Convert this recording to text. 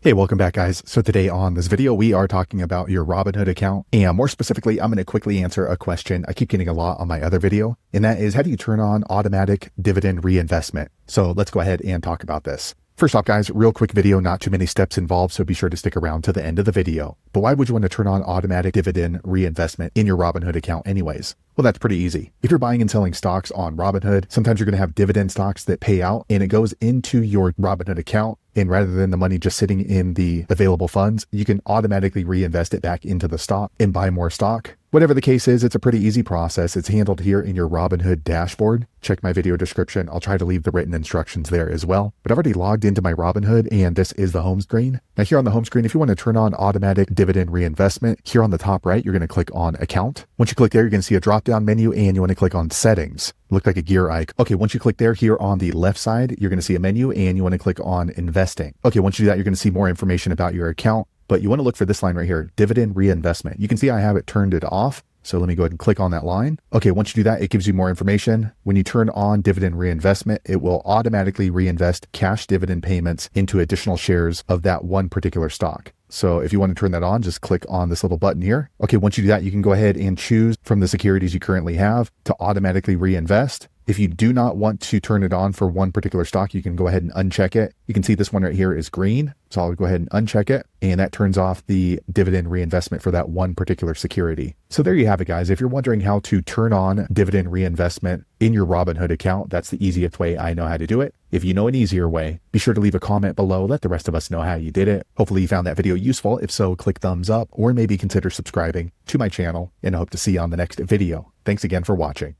Hey, welcome back guys. So today on this video, we are talking about your Robinhood account. And more specifically, I'm going to quickly answer a question I keep getting a lot on my other video. And that is, how do you turn on automatic dividend reinvestment? So let's go ahead and talk about this. First off guys, real quick video, not too many steps involved, so be sure to stick around to the end of the video. But why would you want to turn on automatic dividend reinvestment in your Robinhood account anyways? Well, that's pretty easy. If you're buying and selling stocks on Robinhood, sometimes you're going to have dividend stocks that pay out and it goes into your Robinhood account. And rather than the money just sitting in the available funds, you can automatically reinvest it back into the stock and buy more stock. Whatever the case is, it's a pretty easy process. It's handled here in your Robinhood dashboard. Check my video description. I'll try to leave the written instructions there as well. But I've already logged into my Robinhood and this is the home screen. Now here on the home screen, if you want to turn on automatic dividend reinvestment, here on the top right, you're going to click on account. Once you click there, you're going to see a drop down menu and you want to click on settings. Look like a gear icon. Okay, once you click there, here on the left side, you're going to see a menu and you want to click on investing. Okay, once you do that, you're going to see more information about your account, but you want to look for this line right here, dividend reinvestment. You can see I have it turned it off. So let me go ahead and click on that line. Okay, once you do that, it gives you more information. When you turn on dividend reinvestment, it will automatically reinvest cash dividend payments into additional shares of that one particular stock. So if you want to turn that on, just click on this little button here. Okay, once you do that, you can go ahead and choose from the securities you currently have to automatically reinvest. If you do not want to turn it on for one particular stock, you can go ahead and uncheck it. You can see this one right here is green. So I'll go ahead and uncheck it. And that turns off the dividend reinvestment for that one particular security. So there you have it, guys. If you're wondering how to turn on dividend reinvestment in your Robinhood account, that's the easiest way I know how to do it. If you know an easier way, be sure to leave a comment below. Let the rest of us know how you did it. Hopefully you found that video useful. If so, click thumbs up or maybe consider subscribing to my channel, and I hope to see you on the next video. Thanks again for watching.